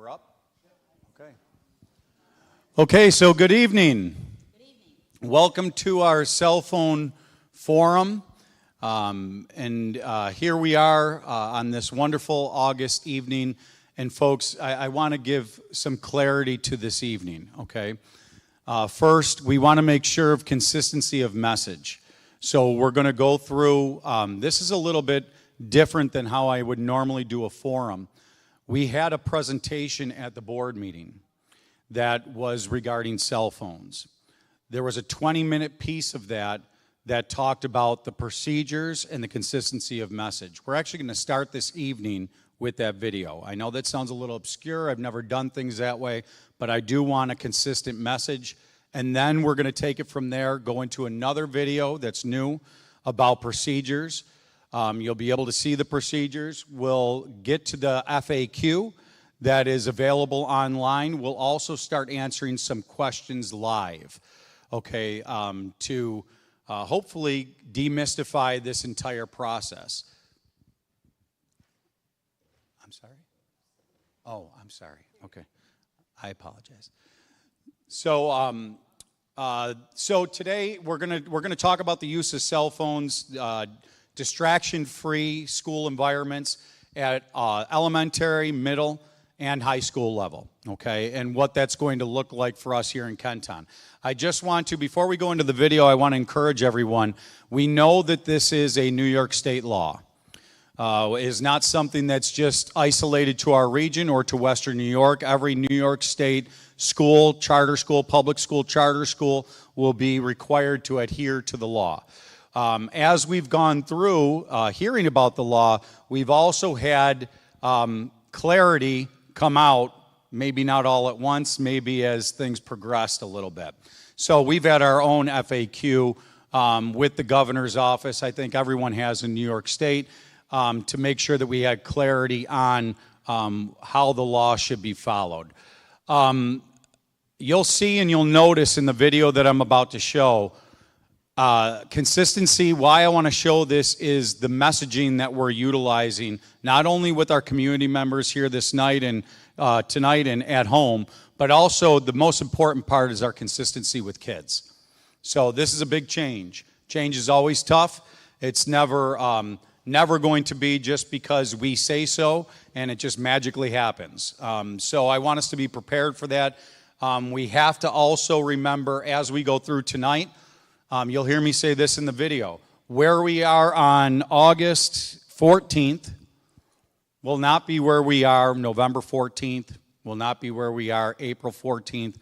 We're up? Okay. Okay, so good evening. Good evening. Welcome to our cell phone forum. Here we are on this wonderful August evening. And folks, I want to give some clarity to this evening, okay? First, we want to make sure of consistency of message. So we're going to go through, this is a little bit different than how I would normally do a forum. We had a presentation at the board meeting that was regarding cell phones. There was a 20-minute piece of that talked about the procedures and the consistency of message. We're actually going to start this evening with that video. I know that sounds a little obscure. I've never done things that way, but I do want a consistent message. And then we're going to take it from there, go into another video that's new about procedures. You'll be able to see the procedures. We'll get to the FAQ that is available online. We'll also start answering some questions live, okay, to hopefully demystify this entire process. I'm sorry? Oh, I'm sorry. Okay. I apologize. So today we're gonna talk about the use of cell phones, distraction-free school environments at elementary, middle, and high school level, okay, and what that's going to look like for us here in Kenton. I just want to, before we go into the video, I want to encourage everyone, we know that this is a New York State law. It is not something that's just isolated to our region or to Western New York. Every New York State school, charter school, public school, charter school will be required to adhere to the law. As we've gone through hearing about the law, we've also had clarity come out, maybe not all at once, maybe as things progressed a little bit. So we've had our own FAQ with the governor's office. I think everyone has in New York State to make sure that we had clarity on how the law should be followed. You'll see and you'll notice in the video that I'm about to show, consistency. Why I want to show this is the messaging that we're utilizing, not only with our community members here this night and tonight and at home, but also the most important part is our consistency with kids. So this is a big change. Change is always tough. It's never going to be just because we say so and it just magically happens. So I want us to be prepared for that. We have to also remember as we go through tonight, you'll hear me say this in the video. Where we are on August 14th will not be where we are November 14th, will not be where we are April 14th,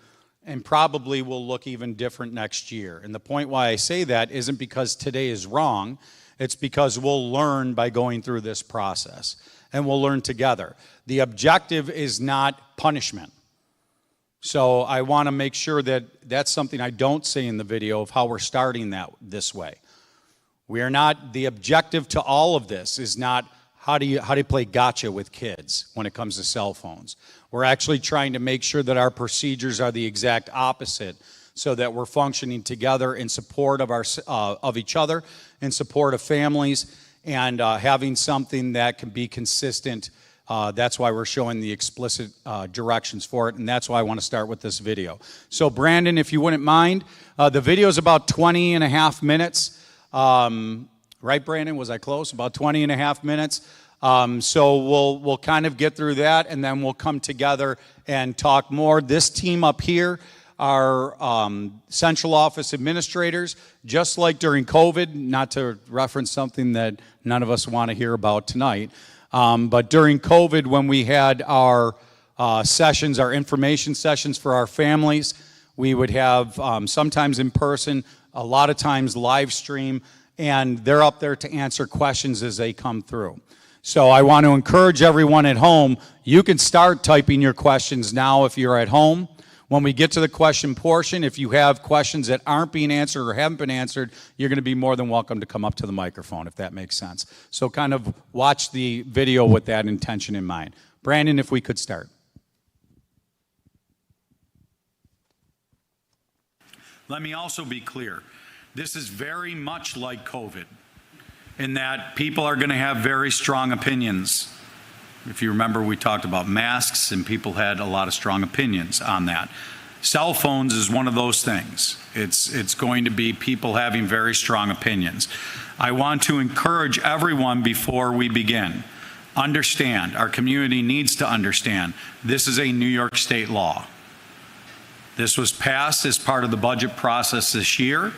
and probably will look even different next year. And the point why I say that isn't because today is wrong. It's because we'll learn by going through this process, and we'll learn together. The objective is not punishment. So I want to make sure that that's something I don't say in the video of how we're starting that this way. We are not, the objective to all of this is not how do you play gotcha with kids when it comes to cell phones. We're actually trying to make sure that our procedures are the exact opposite so that we're functioning together in support of each other, in support of families, and having something that can be consistent. That's why we're showing the explicit directions for it, and that's why I want to start with this video. So Brandon, if you wouldn't mind, the video is about 20 and a half minutes. Right, Brandon? Was I close? About 20 and a half minutes. So we'll kind of get through that, and then we'll come together and talk more. This team up here are central office administrators, just like during COVID, not to reference something that none of us want to hear about tonight. But during COVID, when we had our sessions, our information sessions for our families, we would have sometimes in person, a lot of times live stream, and they're up there to answer questions as they come through. So I want to encourage everyone at home, you can start typing your questions now if you're at home. When we get to the question portion, if you have questions that aren't being answered or haven't been answered, you're going to be more than welcome to come up to the microphone, if that makes sense. So kind of watch the video with that intention in mind. Brandon, if we could start. Let me also be clear. This is very much like COVID in that people are going to have very strong opinions. If you remember, we talked about masks, and people had a lot of strong opinions on that. Cell phones is one of those things. It's going to be people having very strong opinions. I want to encourage everyone before we begin. Understand, our community needs to understand, this is a New York State law. This was passed as part of the budget process this year.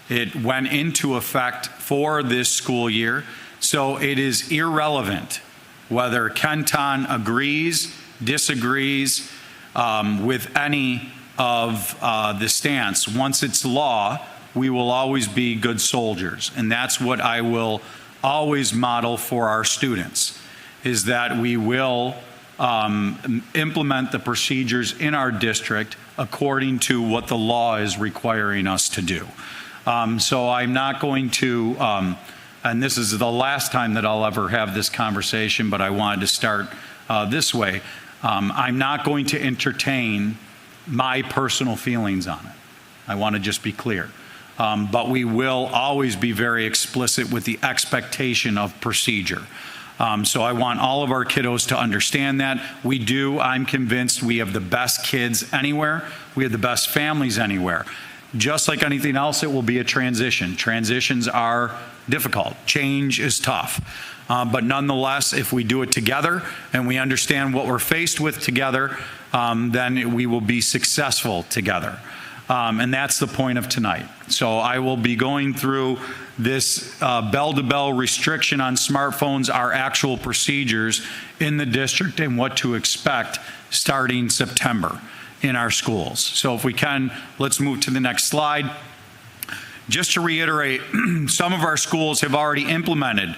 It went into effect for this school year, so it is irrelevant whether Ken-Ton agrees, disagrees with any of the stance. Once it's law, we will always be good soldiers, and that's what I will always model for our students, is that we will implement the procedures in our district according to what the law is requiring us to do. So I'm not going to, and this is the last time that I'll ever have this conversation, but I wanted to start this way. I'm not going to entertain my personal feelings on it. I want to just be clear. But we will always be very explicit with the expectation of procedure. So I want all of our kiddos to understand that. We do, I'm convinced, we have the best kids anywhere. We have the best families anywhere. Just like anything else, it will be a transition. Transitions are difficult. Change is tough. But nonetheless, if we do it together and we understand what we're faced with together, then we will be successful together. And that's the point of tonight. So I will be going through this bell-to-bell restriction on smartphones, our actual procedures in the district, and what to expect starting September in our schools. So if we can, let's move to the next slide. Just to reiterate, some of our schools have already implemented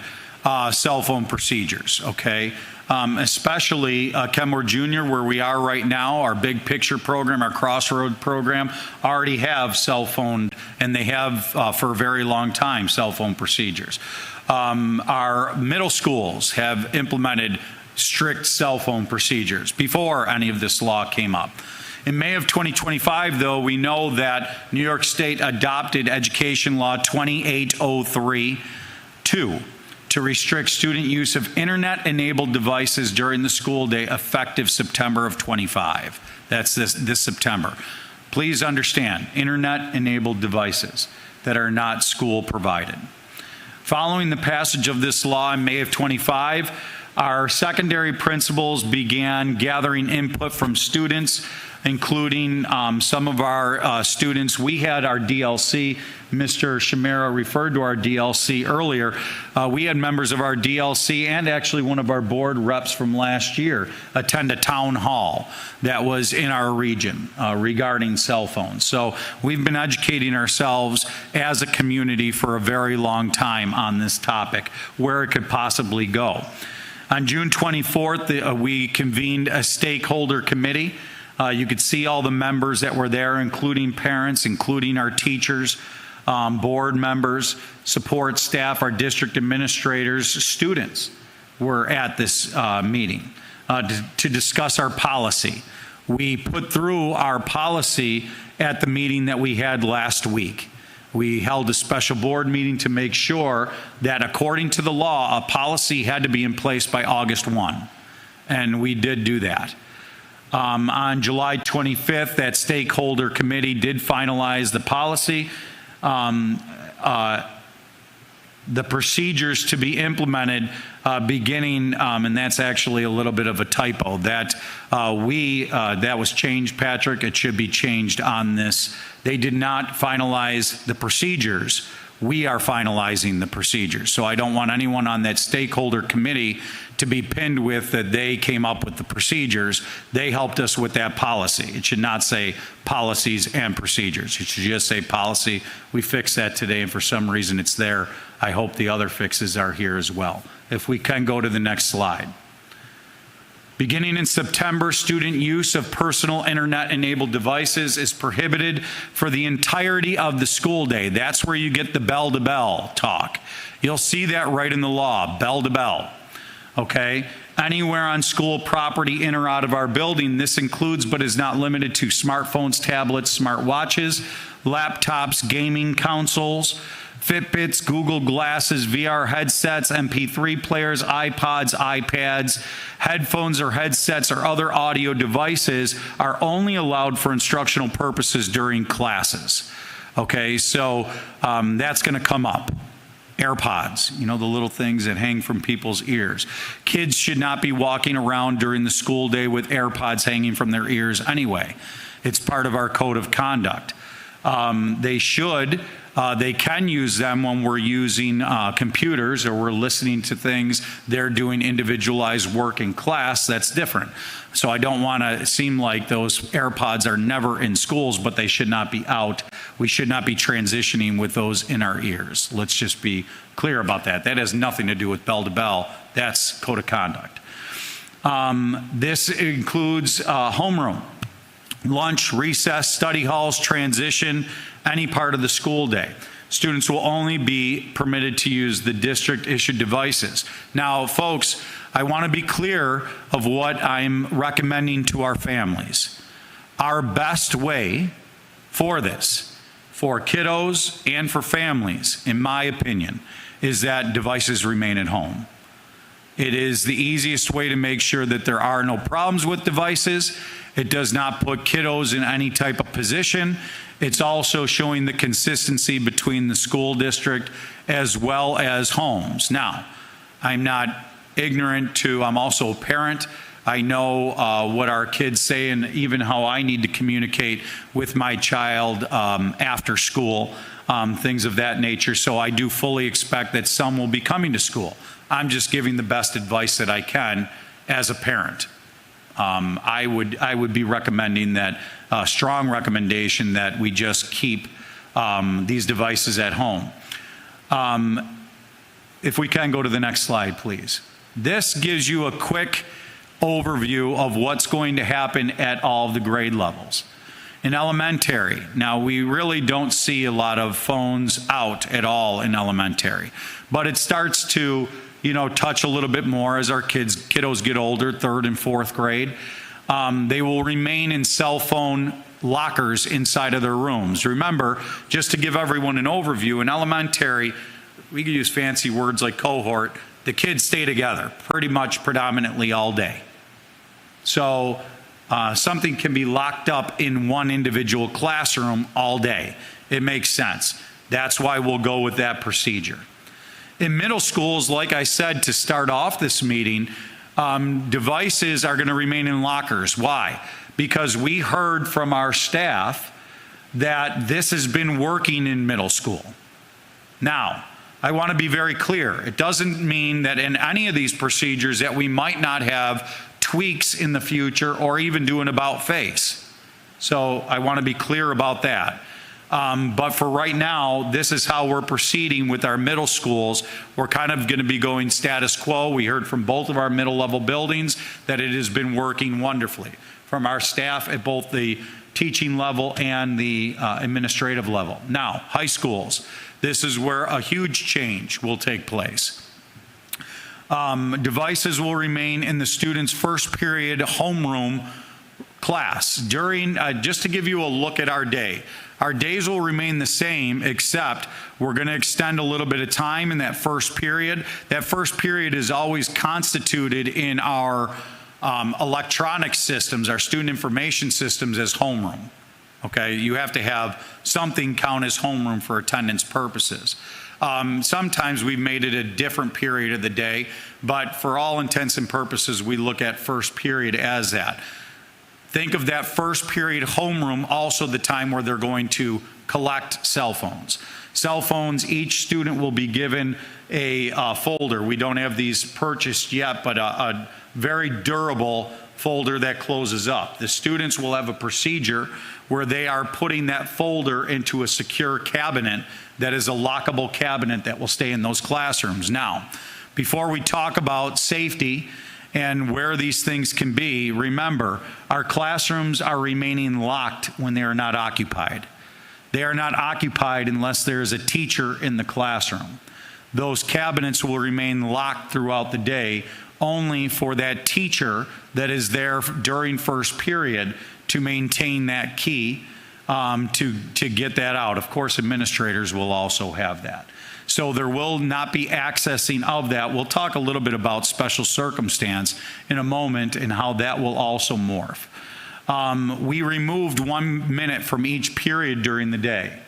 cell phone procedures, okay? Especially Kenmore Junior, where we are right now, our big picture program, our crossroad program, already have cell phone, and they have for a very long time, cell phone procedures. Our middle schools have implemented strict cell phone procedures before any of this law came up. In May of 2025, though, we know that New York State adopted Education Law 2803-2 to restrict student use of internet-enabled devices during the school day effective September of 25. That's this September. Please understand, internet-enabled devices that are not school-provided. Following the passage of this law in May of 25, our secondary principals began gathering input from students, including some of our students. We had our DLC. Mr. Shamera referred to our DLC earlier. We had members of our DLC and actually one of our board reps from last year attend a town hall that was in our region regarding cell phones. So we've been educating ourselves as a community for a very long time on this topic, where it could possibly go. On June 24th, we convened a stakeholder committee. You could see all the members that were there, including parents, including our teachers, board members, support staff, our district administrators, students were at this meeting to discuss our policy. We put through our policy at the meeting that we had last week. We held a special board meeting to make sure that according to the law, a policy had to be in place by August 1, and we did do that. On July 25th, that stakeholder committee did finalize the policy. The procedures to be implemented beginning, and that's actually a little bit of a typo, that that was changed, Patrick. It should be changed on this. They did not finalize the procedures. We are finalizing the procedures. So I don't want anyone on that stakeholder committee to be pinned with that they came up with the procedures. They helped us with that policy. It should not say policies and procedures. It should just say policy. We fixed that today, and for some reason it's there. I hope the other fixes are here as well. If we can go to the next slide. Beginning in September, student use of personal internet-enabled devices is prohibited for the entirety of the school day. That's where you get the bell-to-bell talk. You'll see that right in the law, bell-to-bell, okay? Anywhere on school property in or out of our building. This includes but is not limited to smartphones, tablets, smartwatches, laptops, gaming consoles, Fitbits, Google Glasses, VR headsets, MP3 players, iPods, iPads, headphones or headsets or other audio devices are only allowed for instructional purposes during classes. Okay, so that's going to come up. AirPods, the little things that hang from people's ears. Kids should not be walking around during the school day with AirPods hanging from their ears anyway. It's part of our code of conduct. They can use them when we're using computers or we're listening to things. They're doing individualized work in class. That's different. So I don't want to seem like those AirPods are never in schools, but they should not be out. We should not be transitioning with those in our ears. Let's just be clear about that. That has nothing to do with bell to bell. That's code of conduct. This includes homeroom, lunch, recess, study halls, transition, any part of the school day. Students will only be permitted to use the district-issued devices. Now, folks, I want to be clear of what I'm recommending to our families. Our best way for this, for kiddos and for families, in my opinion, is that devices remain at home. It is the easiest way to make sure that there are no problems with devices. It does not put kiddos in any type of position. It's also showing the consistency between the school district as well as homes. Now, I'm not ignorant to, I'm also a parent. I know what our kids say and even how I need to communicate with my child after school, things of that nature. So I do fully expect that some will be coming to school. I'm just giving the best advice that I can as a parent. I would be recommending that, strong recommendation that we just keep these devices at home. If we can go to the next slide, please. This gives you a quick overview of what's going to happen at all of the grade levels. In elementary, now we really don't see a lot of phones out at all in elementary, but it starts to touch a little bit more as our kiddos get older, 3rd and 4th grade. They will remain in cell phone lockers inside of their rooms. Remember, just to give everyone an overview, in elementary, we can use fancy words like cohort, the kids stay together pretty much predominantly all day. So something can be locked up in one individual classroom all day. It makes sense. That's why we'll go with that procedure. In middle schools, like I said to start off this meeting, devices are going to remain in lockers. Why? Because we heard from our staff that this has been working in middle school. Now, I want to be very clear. It doesn't mean that in any of these procedures that we might not have tweaks in the future or even do an about face. So I want to be clear about that. But for right now, this is how we're proceeding with our middle schools. We're kind of going to be going status quo. We heard from both of our middle level buildings that it has been working wonderfully from our staff at both the teaching level and the administrative level. Now, high schools, this is where a huge change will take place. Devices will remain in the student's first period homeroom class. During, just to give you a look at our day, our days will remain the same, except we're going to extend a little bit of time in that first period. That first period is always constituted in our electronic systems, our student information systems, as homeroom. Okay, you have to have something count as homeroom for attendance purposes. Sometimes we've made it a different period of the day, but for all intents and purposes, we look at first period as that. Think of that first period homeroom also the time where they're going to collect cell phones. Cell phones, each student will be given a folder. We don't have these purchased yet, but a very durable folder that closes up. The students will have a procedure where they are putting that folder into a secure cabinet that is a lockable cabinet that will stay in those classrooms. Now, before we talk about safety and where these things can be, remember, our classrooms are remaining locked when they are not occupied. They are not occupied unless there is a teacher in the classroom. Those cabinets will remain locked throughout the day only for that teacher that is there during first period to maintain that key to get that out. Of course, administrators will also have that. So there will not be accessing of that. We'll talk a little bit about special circumstance in a moment and how that will also morph. We removed 1 minute from each period during the day.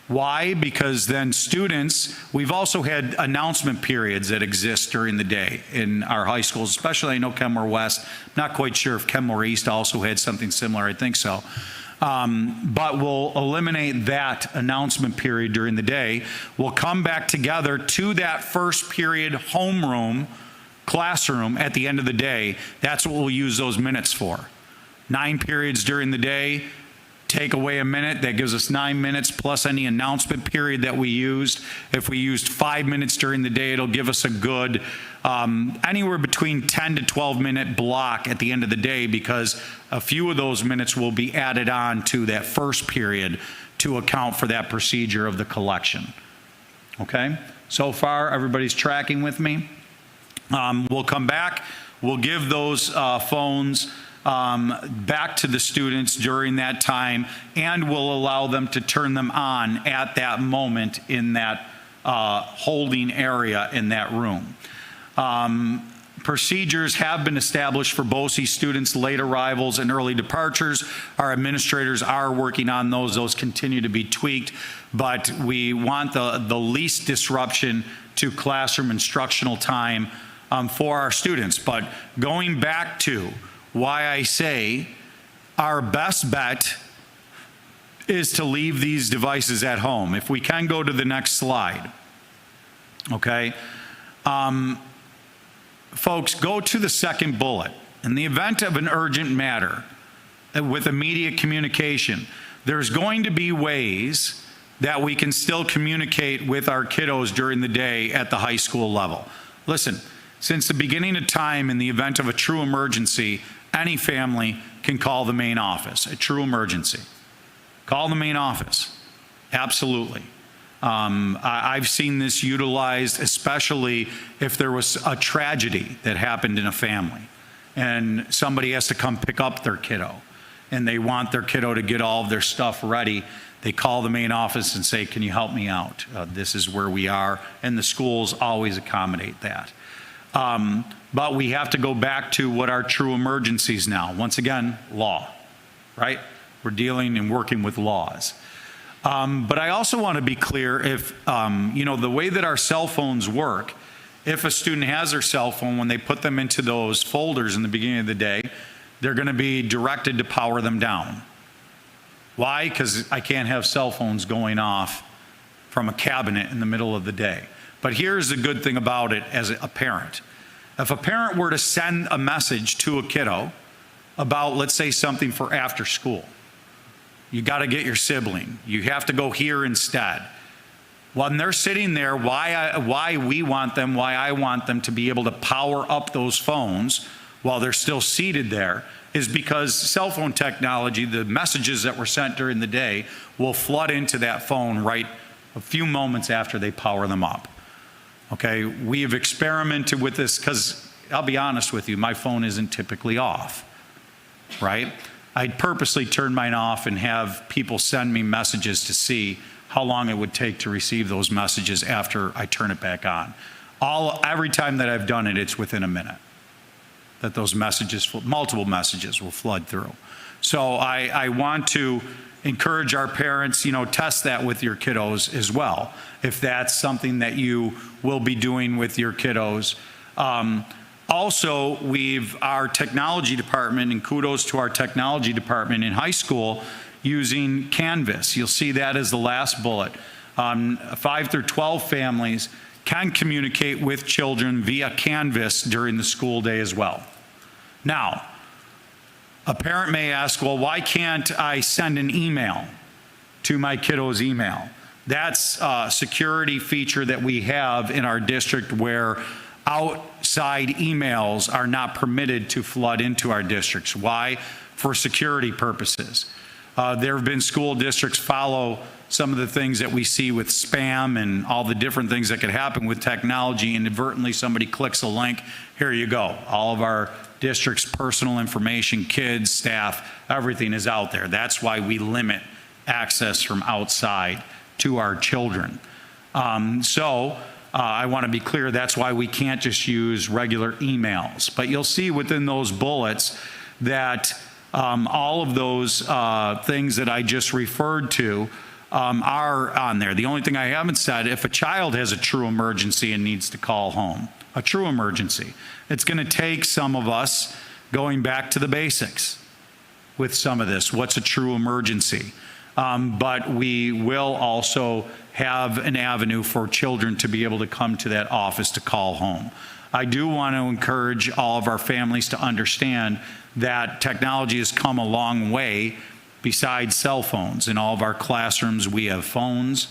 Why? Because then students, we've also had announcement periods that exist during the day in our high schools, especially I know Kenmore West. Not quite sure if Kenmore East also had something similar. I think so. But we'll eliminate that announcement period during the day. We'll come back together to that first period homeroom, classroom at the end of the day. That's what we'll use those minutes for. 9 periods during the day, take away a minute, that gives us 9 minutes plus any announcement period that we used. If we used 5 minutes during the day, it'll give us a good anywhere between 10 to 12 minute block at the end of the day, because a few of those minutes will be added on to that first period to account for that procedure of the collection. Okay, so far everybody's tracking with me. We'll come back, we'll give those phones back to the students during that time, and we'll allow them to turn them on at that moment in that holding area in that room. Procedures have been established for BOCES students, late arrivals and early departures. Our administrators are working on those. Those continue to be tweaked, but we want the least disruption to classroom instructional time for our students. But going back to why I say our best bet is to leave these devices at home. If we can go to the next slide, okay? Folks, go to the second bullet. In the event of an urgent matter with immediate communication, there's going to be ways that we can still communicate with our kiddos during the day at the high school level. Listen, since the beginning of time, in the event of a true emergency, any family can call the main office, a true emergency. Call the main office, absolutely. I've seen this utilized, especially if there was a tragedy that happened in a family and somebody has to come pick up their kiddo and they want their kiddo to get all of their stuff ready. They call the main office and say, can you help me out? This is where we are, and the schools always accommodate that. But we have to go back to what are true emergencies now. Once again, law, right? We're dealing and working with laws. But I also want to be clear, if, the way that our cell phones work, if a student has their cell phone, when they put them into those folders in the beginning of the day, they're going to be directed to power them down. Why? Because I can't have cell phones going off from a cabinet in the middle of the day. But here's the good thing about it as a parent. If a parent were to send a message to a kiddo about, let's say, something for after school, you got to get your sibling. You have to go here instead. When they're sitting there, why I want them to be able to power up those phones while they're still seated there is because cell phone technology, the messages that were sent during the day, will flood into that phone right a few moments after they power them up. Okay, we have experimented with this because I'll be honest with you, my phone isn't typically off, right? I'd purposely turn mine off and have people send me messages to see how long it would take to receive those messages after I turn it back on. Every time that I've done it, it's within a minute that those messages, multiple messages, will flood through. So I want to encourage our parents, test that with your kiddos as well, if that's something that you will be doing with your kiddos. Also, our technology department, and kudos to our technology department in high school, using Canvas. You'll see that as the last bullet. 5 through 12 families can communicate with children via Canvas during the school day as well. Now, a parent may ask, well, why can't I send an email to my kiddo's email? That's a security feature that we have in our district where outside emails are not permitted to flood into our districts. Why? For security purposes. There have been school districts follow some of the things that we see with spam and all the different things that could happen with technology. Inadvertently, somebody clicks a link. Here you go. All of our district's personal information, kids, staff, everything is out there. That's why we limit access from outside to our children. I want to be clear, that's why we can't just use regular emails. But you'll see within those bullets that all of those things that I just referred to are on there. The only thing I haven't said, if a child has a true emergency and needs to call home, a true emergency, it's going to take some of us going back to the basics with some of this. What's a true emergency? But we will also have an avenue for children to be able to come to that office to call home. I do want to encourage all of our families to understand that technology has come a long way besides cell phones. In all of our classrooms, we have phones.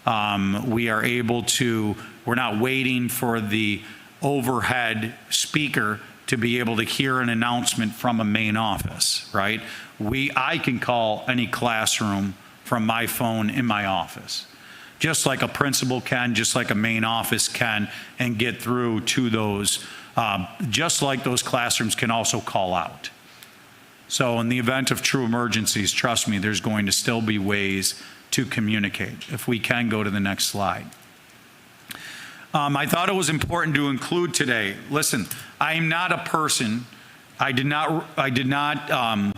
We are able to, we're not waiting for the overhead speaker to be able to hear an announcement from a main office, right? I can call any classroom from my phone in my office, just like a principal can, just like a main office can, and get through to those, just like those classrooms can also call out. So in the event of true emergencies, trust me, there's going to still be ways to communicate. If we can go to the next slide. I thought it was important to include today, listen, I am not a person, I did not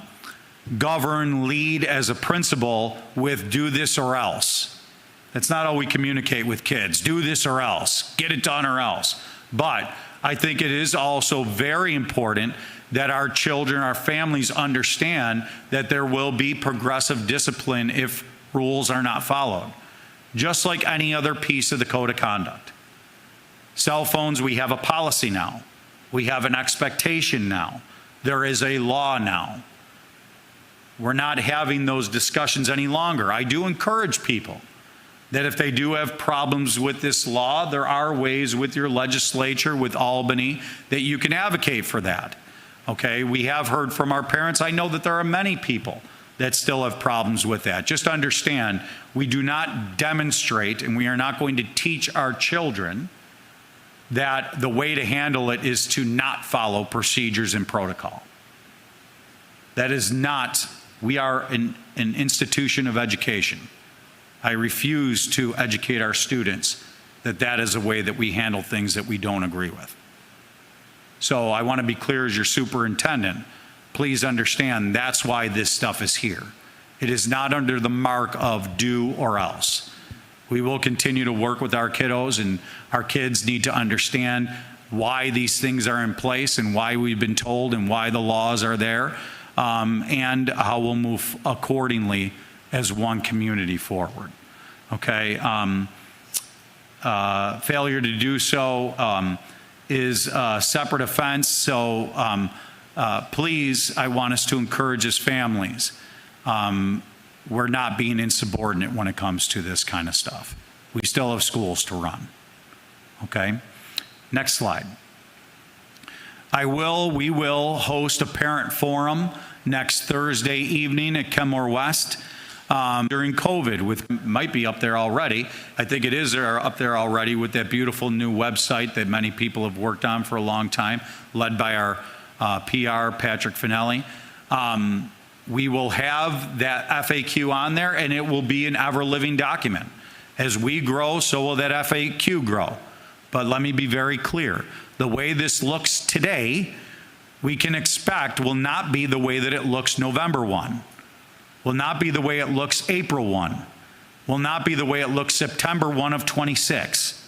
govern, lead as a principal with do this or else. That's not how we communicate with kids. Do this or else. Get it done or else. But I think it is also very important that our children, our families understand that there will be progressive discipline if rules are not followed, just like any other piece of the code of conduct. Cell phones, we have a policy now. We have an expectation now. There is a law now. We're not having those discussions any longer. I do encourage people that if they do have problems with this law, there are ways with your legislature, with Albany, that you can advocate for that. Okay, we have heard from our parents. I know that there are many people that still have problems with that. Just understand, we do not demonstrate and we are not going to teach our children that the way to handle it is to not follow procedures and protocol. That is not, we are an institution of education. I refuse to educate our students that that is a way that we handle things that we don't agree with. So I want to be clear as your superintendent, please understand that's why this stuff is here. It is not under the mark of do or else. We will continue to work with our kiddos, and our kids need to understand why these things are in place and why we've been told and why the laws are there, and how we'll move accordingly as one community forward. Okay. Failure to do so is a separate offense. So please, I want us to encourage as families, we're not being insubordinate when it comes to this kind of stuff. We still have schools to run. Okay. Next slide. We will host a parent forum next Thursday evening at Kenmore West during COVID, might be up there already. I think it is up there already with that beautiful new website that many people have worked on for a long time, led by our PR, Patrick Finelli. We will have that FAQ on there, and it will be an ever-living document. As we grow, so will that FAQ grow. But let me be very clear. The way this looks today, we can expect will not be the way that it looks November 1, will not be the way it looks April 1, will not be the way it looks September 1 of 26.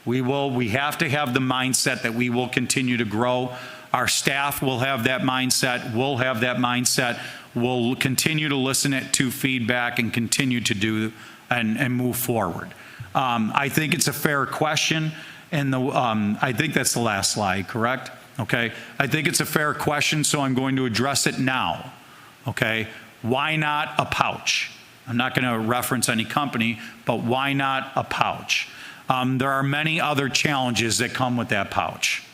We have to have the mindset that we will continue to grow. Our staff will have that mindset. We'll have that mindset. We'll continue to listen to feedback and continue to do and move forward. I think it's a fair question, and I think that's the last slide, correct? Okay. I think it's a fair question, so I'm going to address it now. Okay. Why not a pouch? I'm not going to reference any company, but why not a pouch? There are many other challenges that come with that pouch.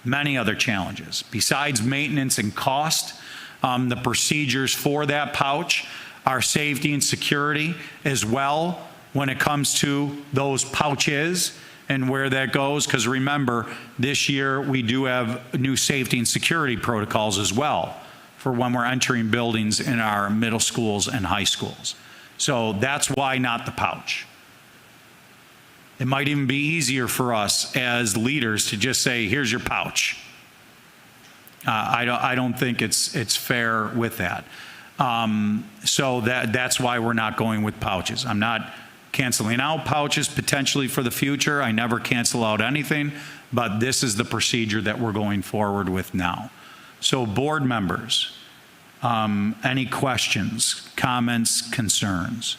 Many other challenges. Besides maintenance and cost, the procedures for that pouch, our safety and security as well when it comes to those pouches and where that goes, because remember, this year we do have new safety and security protocols as well for when we're entering buildings in our middle schools and high schools. So that's why not the pouch. It might even be easier for us as leaders to just say, here's your pouch. I don't think it's fair with that. So that's why we're not going with pouches. I'm not canceling out pouches potentially for the future. I never cancel out anything, but this is the procedure that we're going forward with now. So board members, any questions, comments, concerns?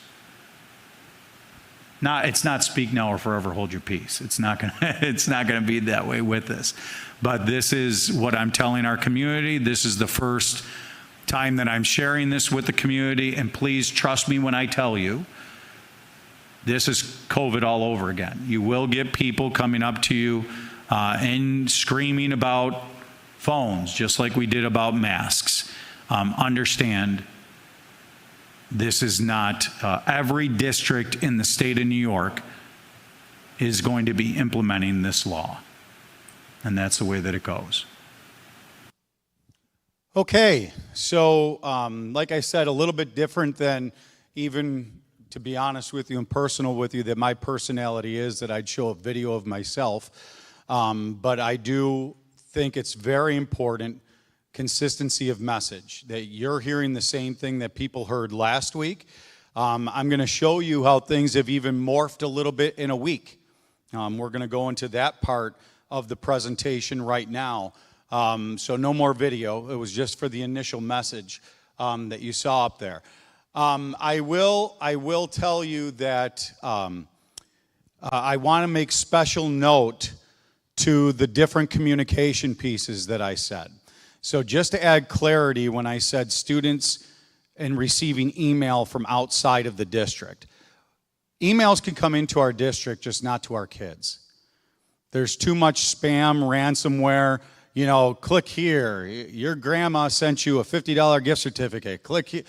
It's not speak now or forever hold your peace. It's not gonna be that way with this. But this is what I'm telling our community. This is the first time that I'm sharing this with the community, and please trust me when I tell you, this is COVID all over again. You will get people coming up to you and screaming about phones, just like we did about masks. Understand, this is not, every district in the state of New York is going to be implementing this law. And that's the way that it goes. Okay, so like I said, a little bit different than, even to be honest with you and personal with you, that my personality is that I'd show a video of myself. But I do think it's very important, consistency of message, that you're hearing the same thing that people heard last week. I'm going to show you how things have even morphed a little bit in a week. We're going to go into that part of the presentation right now. So no more video. It was just for the initial message that you saw up there. I will tell you that I want to make special note to the different communication pieces that I said. So just to add clarity, when I said students and receiving email from outside of the district, emails can come into our district, just not to our kids. There's too much spam, ransomware, click here. Your grandma sent you a $50 gift certificate. Click here.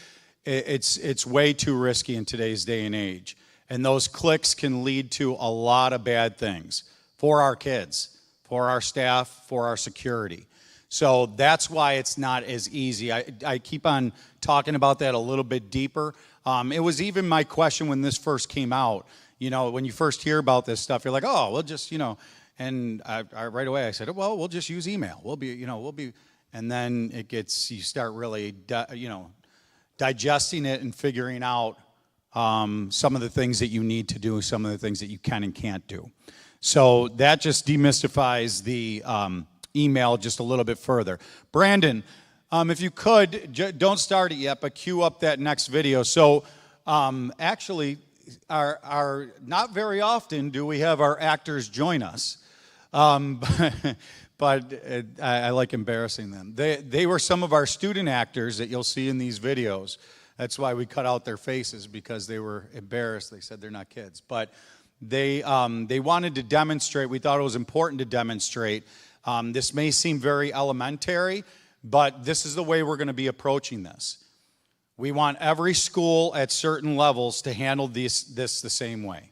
It's way too risky in today's day and age. And those clicks can lead to a lot of bad things for our kids, for our staff, for our security. So that's why it's not as easy. I keep on talking about that a little bit deeper. It was even my question when this first came out. When you first hear about this stuff, you're like, oh, we'll just, and I right away I said, well, we'll just use email. We'll be, and then you start really, digesting it and figuring out some of the things that you need to do, some of the things that you can and can't do. So that just demystifies the email just a little bit further. Brandon, if you could, don't start it yet, but cue up that next video. So actually, our not very often do we have our actors join us, but I like embarrassing them. They were some of our student actors that you'll see in these videos. That's why we cut out their faces, because they were embarrassed. They said they're not kids. But they wanted to demonstrate, we thought it was important to demonstrate. This may seem very elementary, but this is the way we're going to be approaching this. We want every school at certain levels to handle this the same way.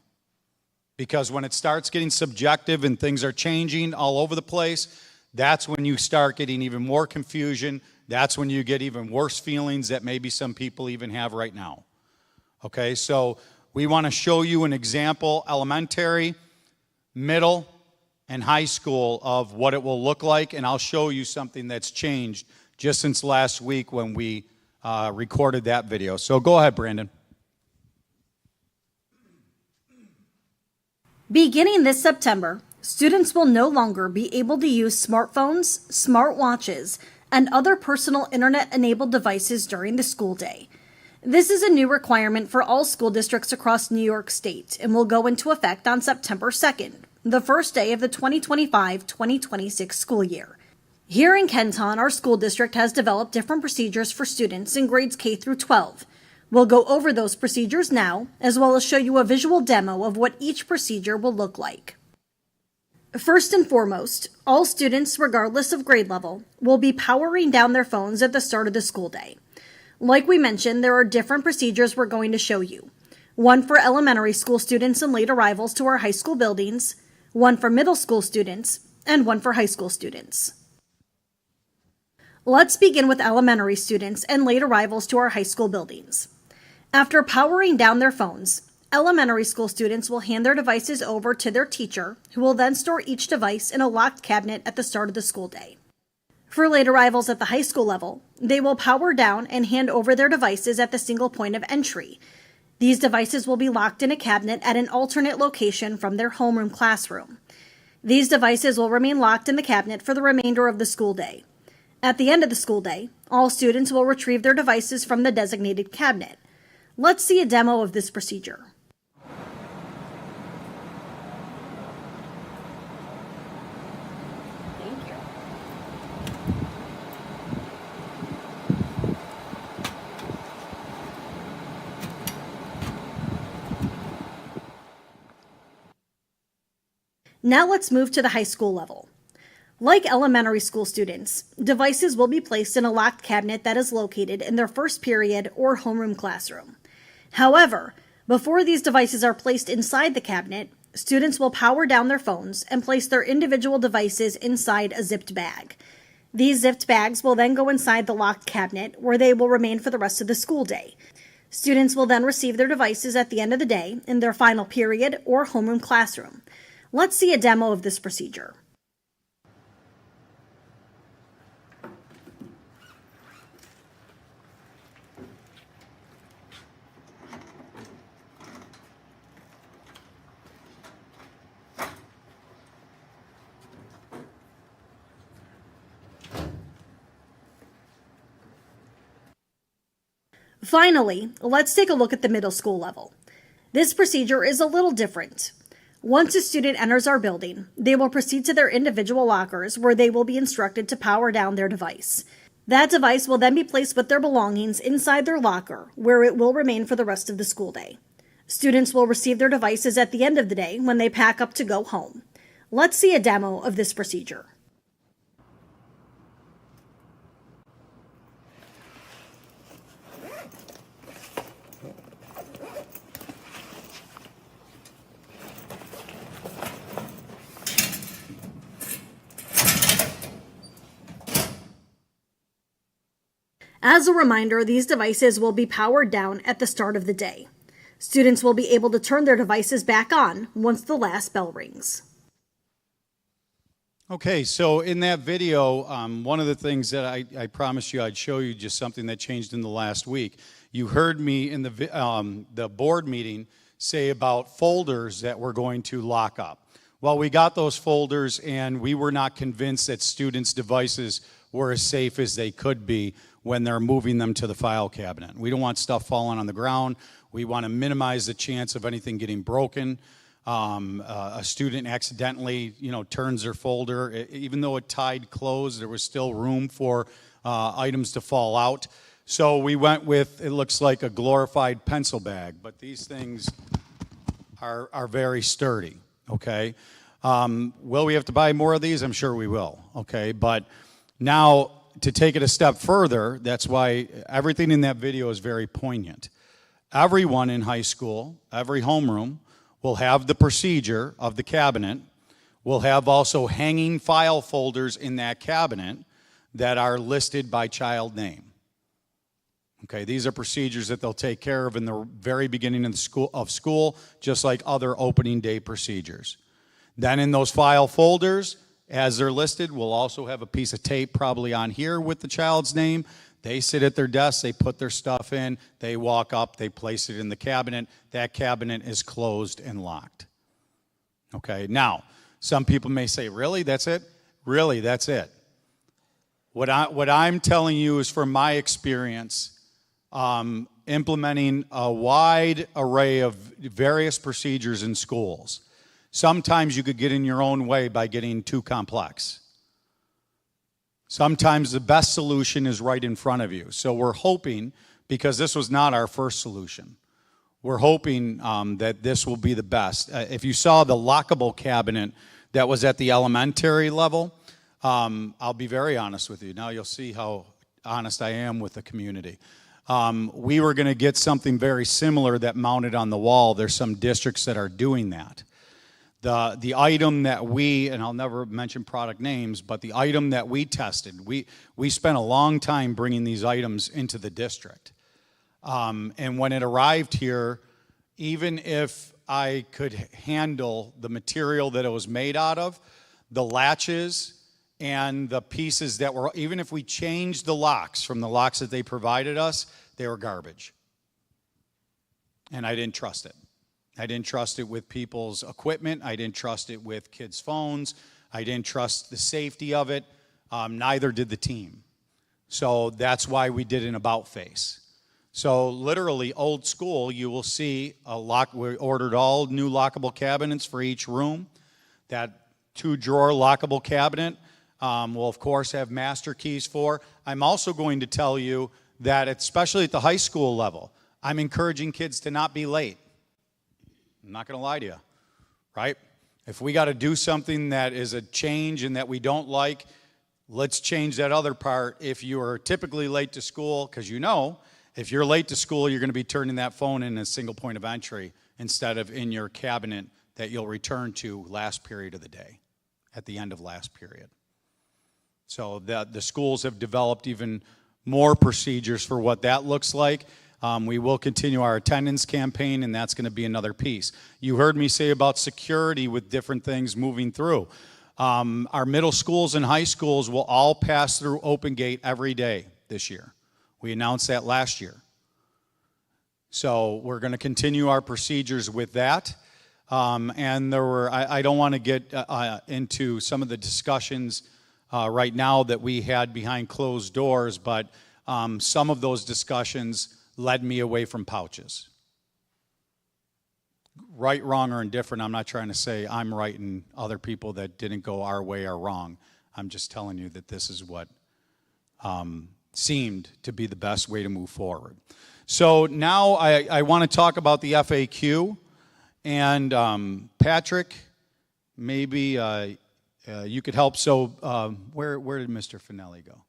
Because when it starts getting subjective and things are changing all over the place, that's when you start getting even more confusion. That's when you get even worse feelings that maybe some people even have right now. Okay, so we want to show you an example, elementary, middle, and high school, of what it will look like, and I'll show you something that's changed just since last week when we recorded that video. So go ahead, Brandon. Beginning this September, students will no longer be able to use smartphones, smartwatches, and other personal internet-enabled devices during the school day. This is a new requirement for all school districts across New York State and will go into effect on September 2nd, the first day of the 2025-2026 school year. Here in Kenton, our school district has developed different procedures for students in grades K through 12. We'll go over those procedures now, as well as show you a visual demo of what each procedure will look like. First and foremost, all students, regardless of grade level, will be powering down their phones at the start of the school day. Like we mentioned, there are different procedures we're going to show you. One for elementary school students and late arrivals to our high school buildings, one for middle school students, and one for high school students. Let's begin with elementary students and late arrivals to our high school buildings. After powering down their phones, elementary school students will hand their devices over to their teacher, who will then store each device in a locked cabinet at the start of the school day. For late arrivals at the high school level, they will power down and hand over their devices at the single point of entry. These devices will be locked in a cabinet at an alternate location from their homeroom classroom. These devices will remain locked in the cabinet for the remainder of the school day. At the end of the school day, all students will retrieve their devices from the designated cabinet. Let's see a demo of this procedure. Thank you. Now let's move to the high school level. Like elementary school students, devices will be placed in a locked cabinet that is located in their first period or homeroom classroom. However, before these devices are placed inside the cabinet, students will power down their phones and place their individual devices inside a zipped bag. These zipped bags will then go inside the locked cabinet, where they will remain for the rest of the school day. Students will then receive their devices at the end of the day in their final period or homeroom classroom. Let's see a demo of this procedure. Finally, let's take a look at the middle school level. This procedure is a little different. Once a student enters our building, they will proceed to their individual lockers, where they will be instructed to power down their device. That device will then be placed with their belongings inside their locker, where it will remain for the rest of the school day. Students will receive their devices at the end of the day when they pack up to go home. Let's see a demo of this procedure. As a reminder, these devices will be powered down at the start of the day. Students will be able to turn their devices back on once the last bell rings. Okay, so in that video, one of the things that I promised you I'd show you, just something that changed in the last week. You heard me in the board meeting say about folders that we're going to lock up. Well, we got those folders, and we were not convinced that students' devices were as safe as they could be when they're moving them to the file cabinet. We don't want stuff falling on the ground. We want to minimize the chance of anything getting broken. A student accidentally, turns their folder. Even though it tied closed, there was still room for items to fall out. So we went with, it looks like a glorified pencil bag, but these things are very sturdy, okay? Will we have to buy more of these? I'm sure we will, okay? But now, to take it a step further, that's why everything in that video is very poignant. Everyone in high school, every homeroom, will have the procedure of the cabinet. We'll have also hanging file folders in that cabinet that are listed by child name. Okay, these are procedures that they'll take care of in the very beginning of school, just like other opening day procedures. Then in those file folders, as they're listed, we'll also have a piece of tape probably on here with the child's name. They sit at their desk, they put their stuff in, they walk up, they place it in the cabinet. That cabinet is closed and locked. Okay, now, some people may say, really, that's it? Really, that's it. What I'm telling you is from my experience, implementing a wide array of various procedures in schools. Sometimes you could get in your own way by getting too complex. Sometimes the best solution is right in front of you. So we're hoping, because this was not our first solution, we're hoping that this will be the best. If you saw the lockable cabinet that was at the elementary level, I'll be very honest with you. Now you'll see how honest I am with the community. We were going to get something very similar that mounted on the wall. There's some districts that are doing that. The item that we, and I'll never mention product names, but the item that we tested, we spent a long time bringing these items into the district. And when it arrived here, even if I could handle the material that it was made out of, the latches and the pieces that were, even if we changed the locks from the locks that they provided us, they were garbage. And I didn't trust it. I didn't trust it with people's equipment. I didn't trust it with kids' phones. I didn't trust the safety of it. Neither did the team. So that's why we did an about face. So literally, old school, you will see a lock. We ordered all new lockable cabinets for each room. That 2-drawer lockable cabinet will, of course, have master keys for. I'm also going to tell you that, especially at the high school level, I'm encouraging kids to not be late. I'm not going to lie to you, right? If we got to do something that is a change and that we don't like, let's change that other part. If you are typically late to school, because if you're late to school, you're going to be turning that phone in a single point of entry instead of in your cabinet that you'll return to last period of the day, at the end of last period. So the schools have developed even more procedures for what that looks like. We will continue our attendance campaign, and that's going to be another piece. You heard me say about security with different things moving through. Our middle schools and high schools will all pass through Open Gate every day this year. We announced that last year. So we're going to continue our procedures with that. And there were, I don't want to get into some of the discussions right now that we had behind closed doors, but some of those discussions led me away from pouches. Right, wrong, or indifferent, I'm not trying to say I'm right and other people that didn't go our way are wrong. I'm just telling you that this is what seemed to be the best way to move forward. So now I want to talk about the FAQ. And Patrick, maybe you could help. So where did Mr. Finelli go?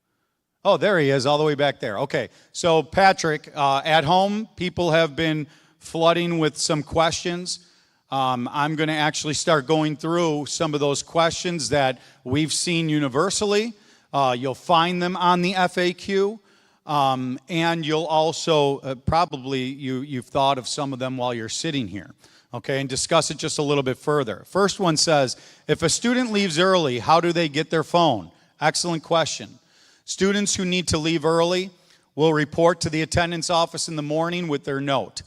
Oh, there he is, all the way back there. Okay, so Patrick, at home, people have been flooding with some questions. I'm going to actually start going through some of those questions that we've seen universally. You'll find them on the FAQ, and you'll also probably you've thought of some of them while you're sitting here. Okay, and discuss it just a little bit further. First one says, if a student leaves early, how do they get their phone? Excellent question. Students who need to leave early will report to the attendance office in the morning with their note.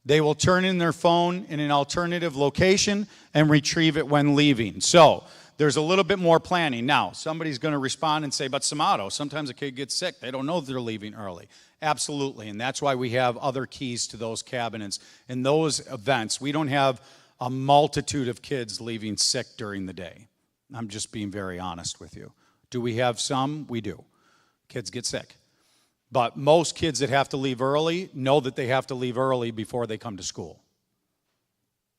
They will turn in their phone in an alternative location and retrieve it when leaving. So there's a little bit more planning. Now, somebody's going to respond and say, but Samato, sometimes a kid gets sick. They don't know they're leaving early. Absolutely, and that's why we have other keys to those cabinets. In those events, we don't have a multitude of kids leaving sick during the day. I'm just being very honest with you. Do we have some? We do. Kids get sick. But most kids that have to leave early know that they have to leave early before they come to school.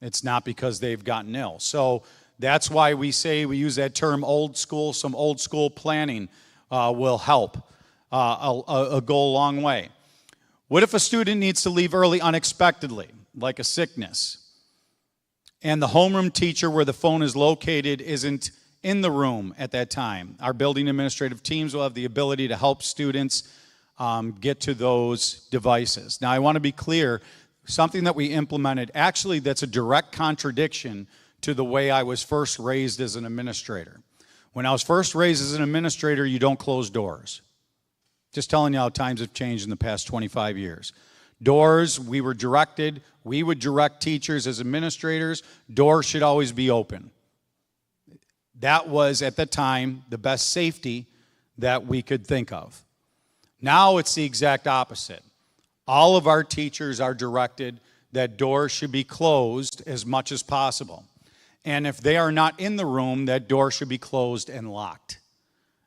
It's not because they've gotten ill. So that's why we say we use that term old school. Some old school planning will help. Go a long way. What if a student needs to leave early unexpectedly, like a sickness, and the homeroom teacher where the phone is located isn't in the room at that time? Our building administrative teams will have the ability to help students get to those devices. Now, I want to be clear, something that we implemented, actually that's a direct contradiction to the way I was first raised as an administrator. When I was first raised as an administrator, you don't close doors. Just telling you how times have changed in the past 25 years. Doors, we would direct teachers as administrators, doors should always be open. That was, at the time, the best safety that we could think of. Now it's the exact opposite. All of our teachers are directed that doors should be closed as much as possible. And if they are not in the room, that door should be closed and locked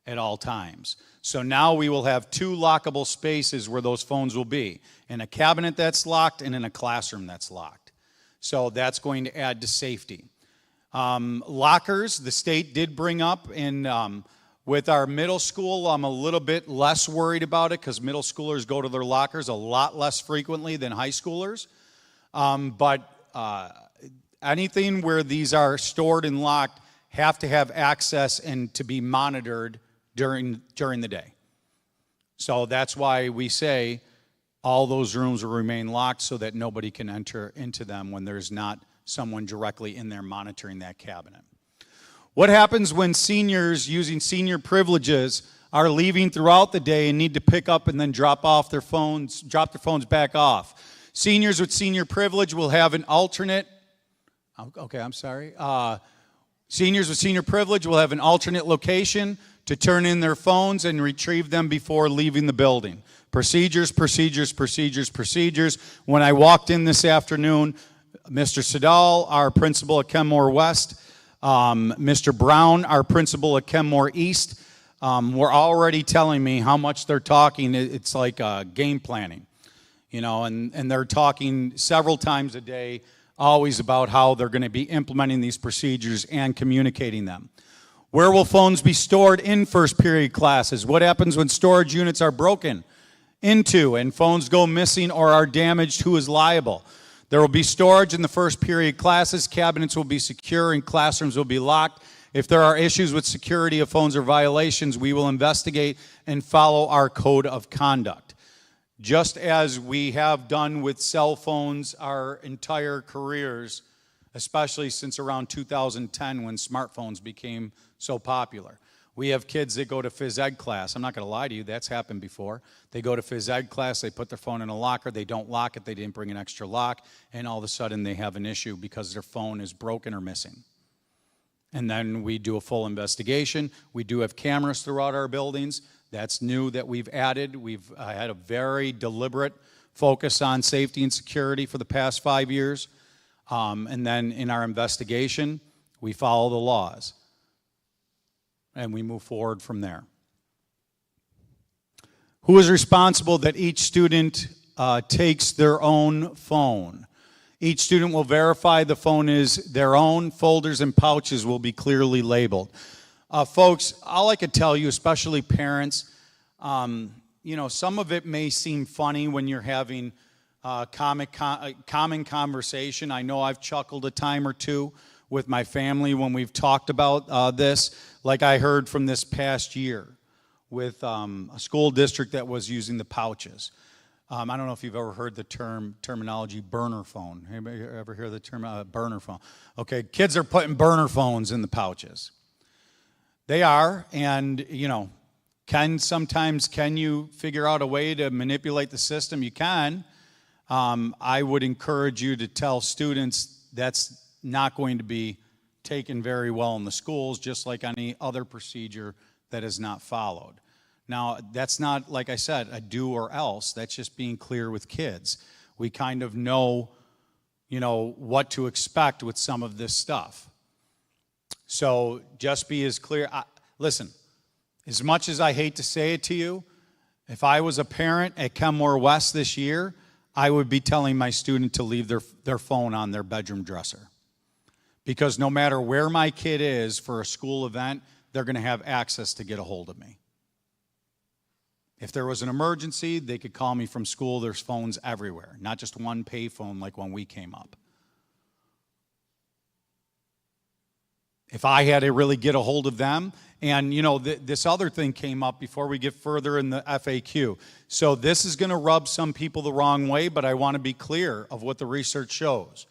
at all times. So now we will have 2 lockable spaces where those phones will be, in a cabinet that's locked and in a classroom that's locked. So that's going to add to safety. Lockers, the state did bring up with our middle school. I'm a little bit less worried about it because middle schoolers go to their lockers a lot less frequently than high schoolers. But anything where these are stored and locked have to have access and to be monitored during the day. So that's why we say all those rooms will remain locked so that nobody can enter into them when there's not someone directly in there monitoring that cabinet. What happens when seniors using senior privileges are leaving throughout the day and need to pick up and then drop their phones back off? Seniors with senior privilege will have an alternate, seniors with senior privilege will have an alternate location to turn in their phones and retrieve them before leaving the building. Procedures. When I walked in this afternoon, Mr. Siddall, our principal at Kenmore West, Mr. Brown, our principal at Kenmore East, were already telling me how much they're talking. It's like game planning, and they're talking several times a day, always about how they're going to be implementing these procedures and communicating them. Where will phones be stored in first period classes? What happens when storage units are broken into and phones go missing or are damaged? Who is liable? There will be storage in the first period classes. Cabinets will be secure and classrooms will be locked. If there are issues with security of phones or violations, we will investigate and follow our code of conduct. Just as we have done with cell phones our entire careers, especially since around 2010 when smartphones became so popular. We have kids that go to phys ed class. I'm not going to lie to you, that's happened before. They go to phys ed class, they put their phone in a locker, they don't lock it, they didn't bring an extra lock, and all of a sudden they have an issue because their phone is broken or missing. And then we do a full investigation. We do have cameras throughout our buildings. That's new that we've added. We've had a very deliberate focus on safety and security for the past 5 years. And then in our investigation, we follow the laws. And we move forward from there. Who is responsible that each student takes their own phone? Each student will verify the phone is their own. Folders and pouches will be clearly labeled. Folks, all I could tell you, especially parents, some of it may seem funny when you're having common conversation. I know I've chuckled a time or two with my family when we've talked about this, like I heard from this past year with a school district that was using the pouches. I don't know if you've ever heard the terminology burner phone. Anybody ever hear the term burner phone? Okay, kids are putting burner phones in the pouches. They are, and can you figure out a way to manipulate the system? You can. I would encourage you to tell students that's not going to be taken very well in the schools, just like any other procedure that is not followed. Now, that's not, like I said, a do or else. That's just being clear with kids. We kind of know, what to expect with some of this stuff. So just be as clear. Listen, as much as I hate to say it to you, if I was a parent at Kenmore West this year, I would be telling my student to leave their phone on their bedroom dresser. Because no matter where my kid is for a school event, they're going to have access to get a hold of me. If there was an emergency, they could call me from school. There's phones everywhere, not just one pay phone like when we came up. If I had to really get a hold of them, and this other thing came up before we get further in the FAQ. So this is going to rub some people the wrong way, but I want to be clear of what the research shows.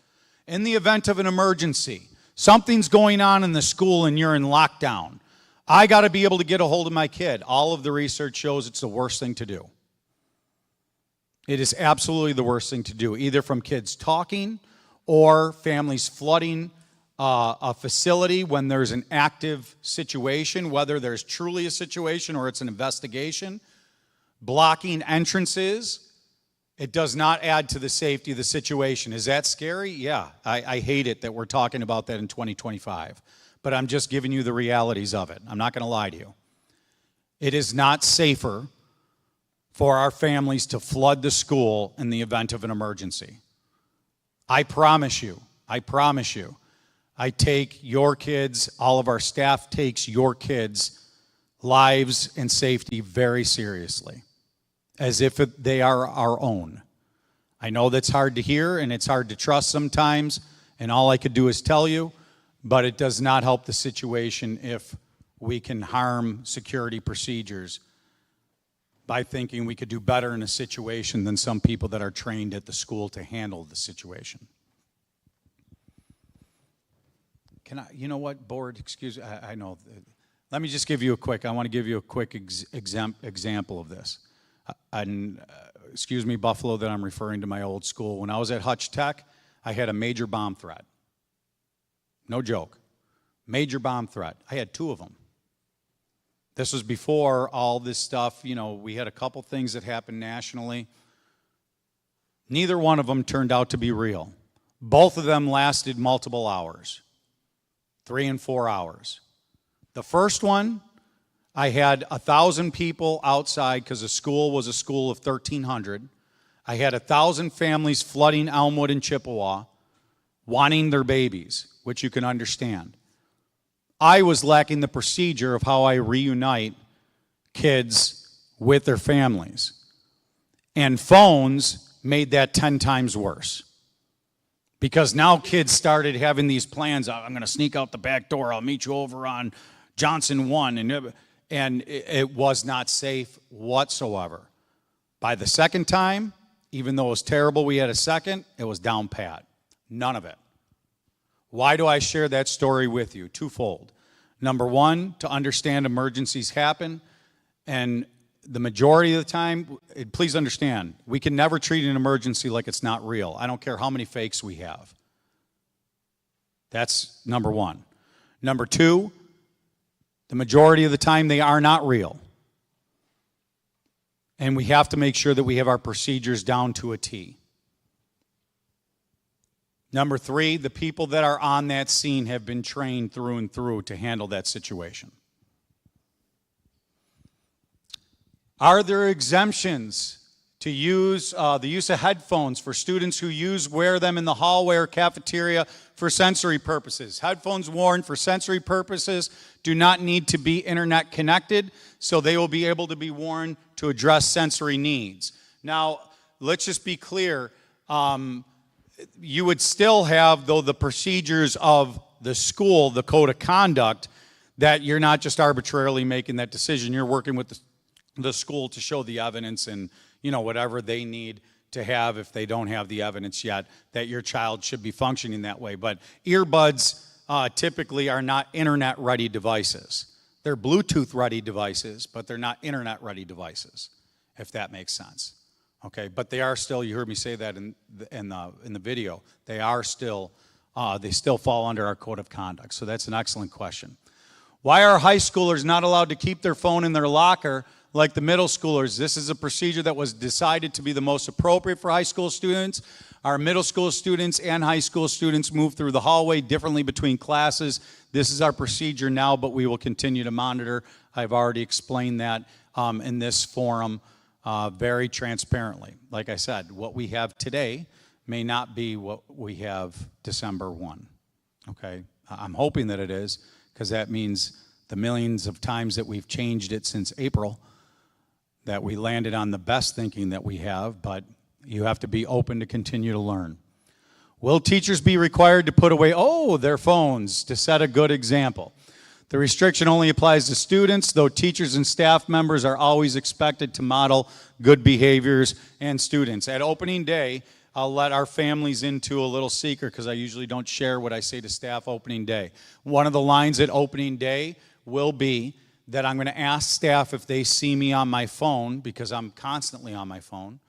In the event of an emergency, something's going on in the school and you're in lockdown, I got to be able to get a hold of my kid. All of the research shows it's the worst thing to do. It is absolutely the worst thing to do, either from kids talking or families flooding a facility when there's an active situation, whether there's truly a situation or it's an investigation. Blocking entrances, it does not add to the safety of the situation. Is that scary? Yeah, I hate it that we're talking about that in 2025. But I'm just giving you the realities of it. I'm not going to lie to you. It is not safer for our families to flood the school in the event of an emergency. I promise you, I take your kids, all of our staff takes your kids' lives and safety very seriously, as if they are our own. I know that's hard to hear and it's hard to trust sometimes, And all I could do is tell you, but it does not help the situation if we can harm security procedures by thinking we could do better in a situation than some people that are trained at the school to handle the situation. Can I, you know what, board, excuse me, I know. Let me just give you a quick, I want to give you a quick example of this. Excuse me, Buffalo, that I'm referring to my old school. When I was at Hutch Tech, I had a major bomb threat. No joke. Major bomb threat. I had 2 of them. This was before all this stuff, you know, we had a couple things that happened nationally. Neither one of them turned out to be real. Both of them lasted multiple hours, 3 and 4 hours. The first one, I had 1,000 people outside because the school was a school of 1,300. I had 1,000 families flooding Elmwood and Chippewa, wanting their babies, which you can understand. I was lacking the procedure of how I reunite kids with their families. And phones made that 10 times worse. Because now kids started having these plans. I'm going to sneak out the back door. I'll meet you over on Johnson 1. And it was not safe whatsoever. By the second time, even though it was terrible we had a second, it was down pat. None of it. Why do I share that story with you? Twofold. Number one, to understand emergencies happen. And the majority of the time, please understand, we can never treat an emergency like it's not real. I don't care how many fakes we have. That's number one. Number two, the majority of the time they are not real. And we have to make sure that we have our procedures down to a T. Number three, the people that are on that scene have been trained through and through to handle that situation. Are there exemptions to use the use of headphones for students who wear them in the hallway or cafeteria for sensory purposes? Headphones worn for sensory purposes do not need to be internet connected, so they will be able to be worn to address sensory needs. Now, let's just be clear. You would still have, though, the procedures of the school, the code of conduct, that you're not just arbitrarily making that decision. You're working with the school to show the evidence and, you know, whatever they need to have if they don't have the evidence yet that your child should be functioning that way. But earbuds typically are not internet-ready devices. They're Bluetooth-ready devices, but they're not internet-ready devices, if that makes sense. Okay, but they are still, you heard me say that in the video, they are still, they still fall under our code of conduct. So that's an excellent question. Why are high schoolers not allowed to keep their phone in their locker like the middle schoolers? This is a procedure that was decided to be the most appropriate for high school students. Our middle school students and high school students move through the hallway differently between classes. This is our procedure now, but we will continue to monitor. I've already explained that in this forum very transparently. Like I said, what we have today may not be what we have December 1. Okay? I'm hoping that it is, because that means the millions of times that we've changed it since April, that we landed on the best thinking that we have, but you have to be open to continue to learn. Will teachers be required to put away, their phones to set a good example? The restriction only applies to students, though teachers and staff members are always expected to model good behaviors and students. At opening day, I'll let our families into a little secret because I usually don't share what I say to staff opening day. One of the lines at opening day will be that I'm going to ask staff if they see me on my phone, because I'm constantly on my phone.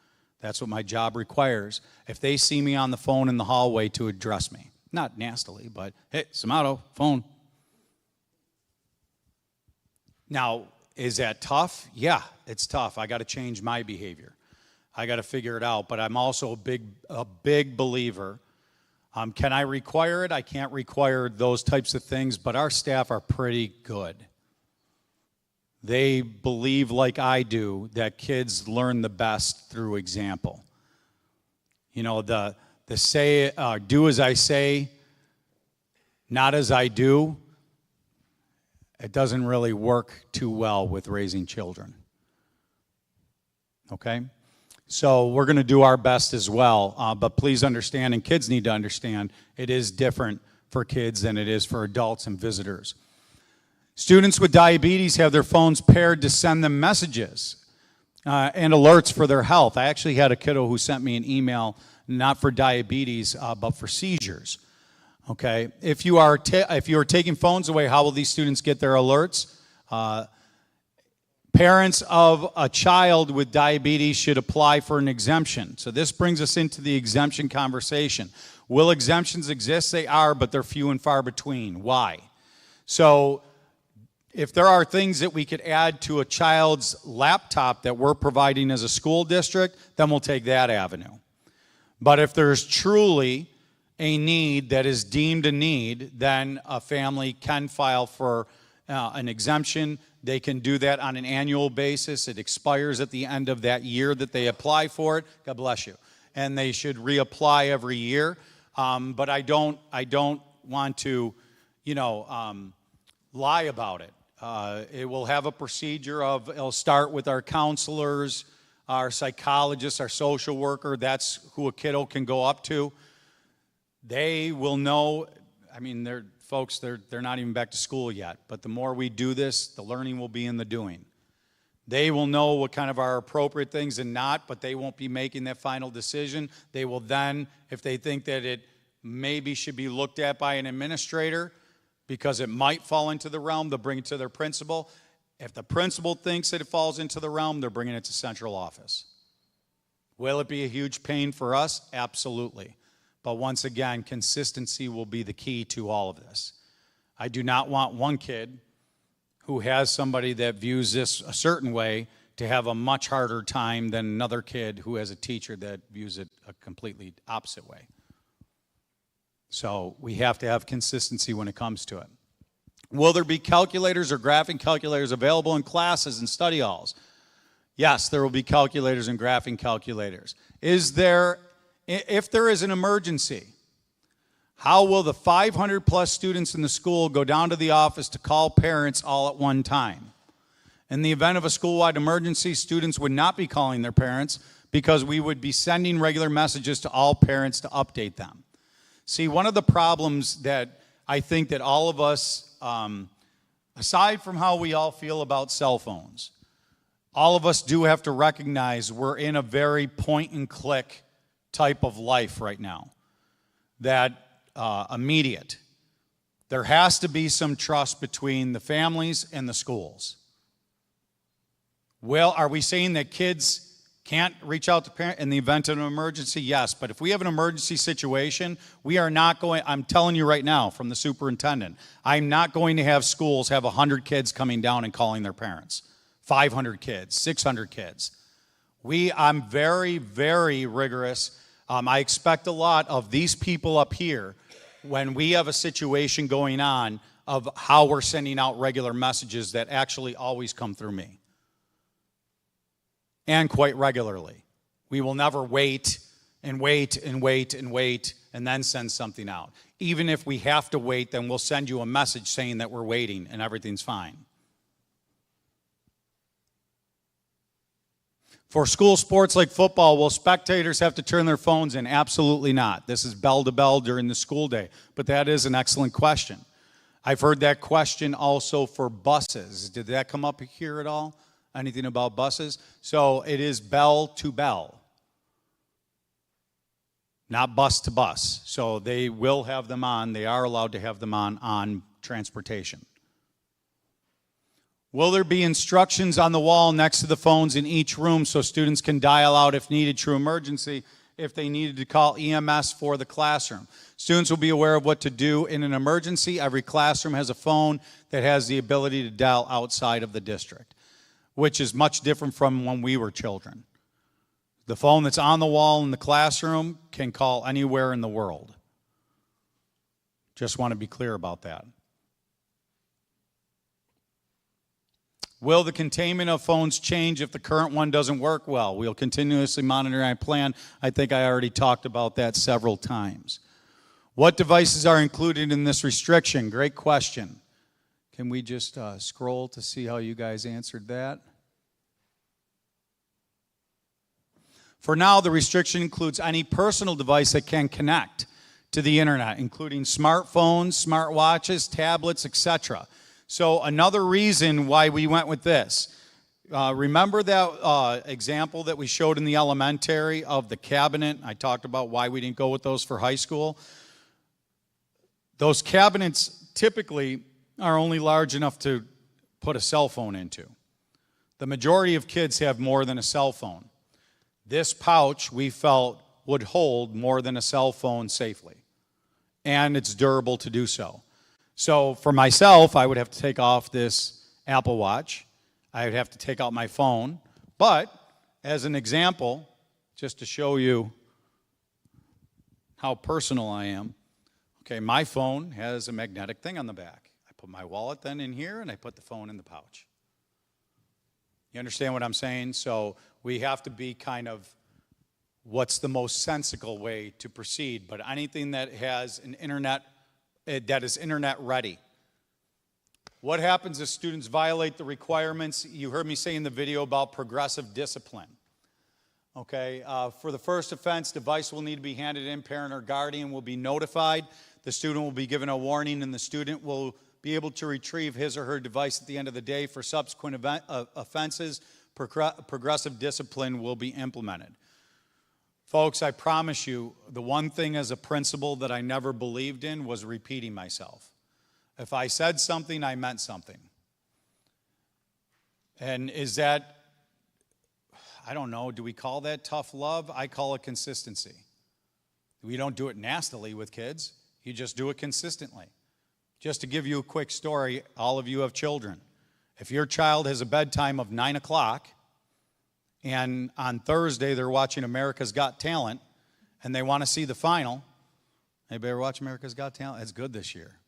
That's what my job requires. If they see me on the phone in the hallway, to address me. Not nastily, but, hey, Samato, phone. Now, is that tough? Yeah, it's tough. I got to change my behavior. I got to figure it out, but I'm also a big believer. Can I require it? I can't require those types of things, but our staff are pretty good. They believe, like I do, that kids learn the best through example. You know, the say, do as I say, not as I do, it doesn't really work too well with raising children. Okay? So we're going to do our best as well. But please understand, and kids need to understand, it is different for kids than it is for adults and visitors. Students with diabetes have their phones paired to send them messages and alerts for their health. I actually had a kiddo who sent me an email, not for diabetes, but for seizures. Okay, if you are taking phones away, how will these students get their alerts? Parents of a child with diabetes should apply for an exemption. So this brings us into the exemption conversation. Will exemptions exist? They are, but they're few and far between. Why? So if there are things that we could add to a child's laptop that we're providing as a school district, then we'll take that avenue. But if there's truly a need that is deemed a need, then a family can file for an exemption. They can do that on an annual basis. It expires at the end of that year that they apply for it. God bless you. And they should reapply every year. But I don't want to, lie about it. It will have a procedure it'll start with our counselors, our psychologists, our social worker. That's who a kiddo can go up to. They will know. I mean, they're not even back to school yet. But the more we do this, the learning will be in the doing. They will know what kind of are appropriate things and not, but they won't be making that final decision. They will then, if they think that it maybe should be looked at by an administrator because it might fall into the realm, they'll bring it to their principal. If the principal thinks that it falls into the realm, they're bringing it to central office. Will it be a huge pain for us? Absolutely. But once again, consistency will be the key to all of this. I do not want one kid who has somebody that views this a certain way to have a much harder time than another kid who has a teacher that views it a completely opposite way. So we have to have consistency when it comes to it. Will there be calculators or graphing calculators available in classes and study halls? Yes, there will be calculators and graphing calculators. If there is an emergency, how will the 500 plus students in the school go down to the office to call parents all at one time? In the event of a school-wide emergency, students would not be calling their parents because we would be sending regular messages to all parents to update them. See, one of the problems that I think that all of us, aside from how we all feel about cell phones, all of us do have to recognize we're in a very point-and-click type of life right now, that immediate. There has to be some trust between the families and the schools. Well, are we saying that kids can't reach out to parents in the event of an emergency? Yes, but if we have an emergency situation, we are not going, I'm telling you right now from the superintendent, I'm not going to have schools have 100 kids coming down and calling their parents, 500 kids, 600 kids. I'm very, very rigorous. I expect a lot of these people up here when we have a situation going on of how we're sending out regular messages that actually always come through me. And quite regularly. We will never wait and wait and wait and wait and then send something out. Even if we have to wait, then we'll send you a message saying that we're waiting and everything's fine. For school sports like football, will spectators have to turn their phones in? Absolutely not. This is bell to bell during the school day. But that is an excellent question. I've heard that question also for buses. Did that come up here at all? Anything about buses? So it is bell to bell, not bus to bus. So they will have them on. They are allowed to have them on transportation. Will there be instructions on the wall next to the phones in each room so students can dial out if needed, true emergency, if they needed to call EMS for the classroom? Students will be aware of what to do in an emergency. Every classroom has a phone that has the ability to dial outside of the district, which is much different from when we were children. The phone that's on the wall in the classroom can call anywhere in the world. Just want to be clear about that. Will the containment of phones change if the current one doesn't work well? We'll continuously monitor and plan. I think I already talked about that several times. What devices are included in this restriction? Great question. Can we just scroll to see how you guys answered that? For now, the restriction includes any personal device that can connect to the internet, including smartphones, smartwatches, tablets, etc. So another reason why we went with this. Remember that example that we showed in the elementary of the cabinet? I talked about why we didn't go with those for high school. Those cabinets typically are only large enough to put a cell phone into. The majority of kids have more than a cell phone. This pouch, we felt, would hold more than a cell phone safely. And it's durable to do so. So for myself, I would have to take off this Apple Watch. I would have to take out my phone. But as an example, just to show you how personal I am, okay, my phone has a magnetic thing on the back. I put my wallet then in here, and I put the phone in the pouch. You understand what I'm saying? So we have to be kind of what's the most sensible way to proceed. But anything that has an internet, that is internet ready. What happens if students violate the requirements? You heard me say in the video about progressive discipline. Okay, for the first offense, device will need to be handed in. Parent or guardian will be notified. The student will be given a warning, and the student will be able to retrieve his or her device at the end of the day. For subsequent offenses, progressive discipline will be implemented. Folks, I promise you, the one thing as a principal that I never believed in was repeating myself. If I said something, I meant something. And is that, I don't know, do we call that tough love? I call it consistency. We don't do it nastily with kids. You just do it consistently. Just to give you a quick story, all of you have children. If your child has a bedtime of 9 o'clock, and on Thursday they're watching America's Got Talent, and they want to see the final, anybody ever watch America's Got Talent? It's good this year.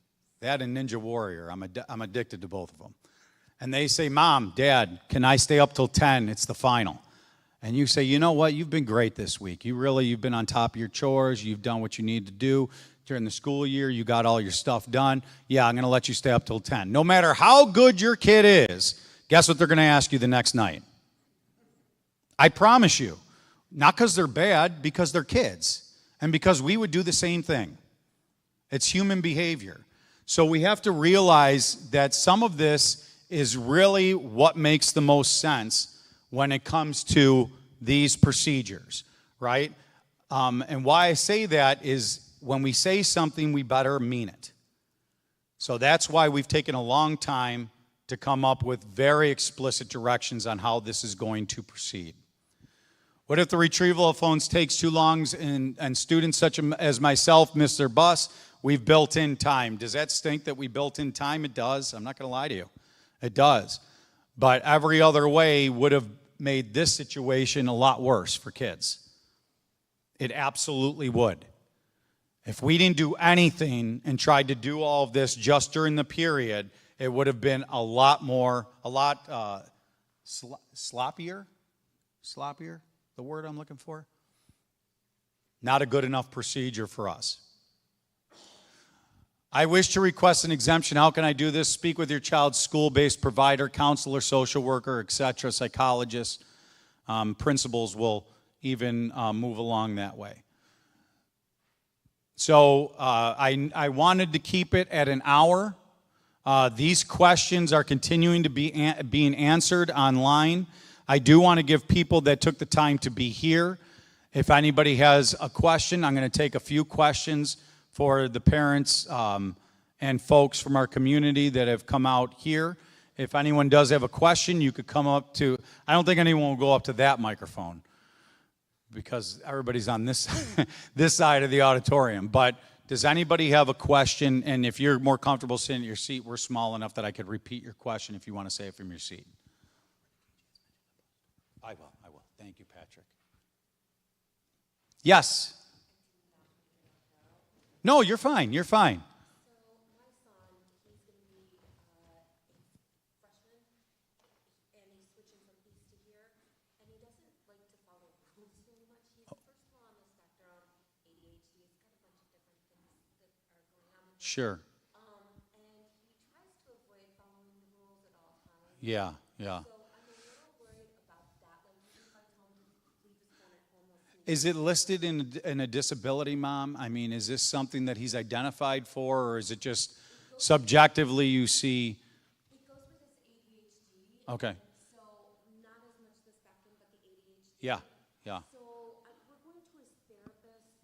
That and Ninja Warrior. I'm addicted to both of them. And they say, Mom, Dad, can I stay up till 10? It's the final. And you say, you know what? You've been great this week. You've been on top of your chores. You've done what you need to do. During the school year, you got all your stuff done. Yeah, I'm going to let you stay up till 10. No matter how good your kid is, guess what they're going to ask you the next night? I promise you. Not because they're bad, because they're kids. And because we would do the same thing. It's human behavior. So we have to realize that some of this is really what makes the most sense when it comes to these procedures, right? And why I say that is when we say something, we better mean it. So that's why we've taken a long time to come up with very explicit directions on how this is going to proceed. What if the retrieval of phones takes too long and students such as myself miss their bus? We've built in time. Does that stink that we built in time? It does. I'm not going to lie to you. It does. But every other way would have made this situation a lot worse for kids. It absolutely would. If we didn't do anything and tried to do all of this just during the period, it would have been a lot sloppier, the word I'm looking for. Not a good enough procedure for us. I wish to request an exemption. How can I do this? Speak with your child's school-based provider, counselor, social worker, etc., psychologist. Principals will even move along that way. So I wanted to keep it at an hour. These questions are continuing to be being answered online. I do want to give people that took the time to be here. If anybody has a question, I'm going to take a few questions for the parents and folks from our community that have come out here. If anyone does have a question, you could come up to, I don't think anyone will go up to that microphone because everybody's on this, this side of the auditorium. But does anybody have a question? And if you're more comfortable sitting in your seat, we're small enough that I could repeat your question if you want to say it from your seat. I will. Thank you, Patrick. Yes. No, you're fine. You're fine. So my son, he's going to be a freshman, and he's switching from east to here, and he doesn't like to follow rules very much. He's first of all on the spectrum, ADHD, he's got a bunch of different things that are going on with him. Sure. And he tries to avoid following the rules at all times. Yeah. So I'm a little worried about that. Like, if I tell him to leave his phone at home, Is it listed in a disability, Mom? I mean, is this something that he's identified for, or is it just subjectively you see? It goes with his ADHD. Okay. So not as much the spectrum, but the ADHD. Yeah, yeah. So we're going to his therapist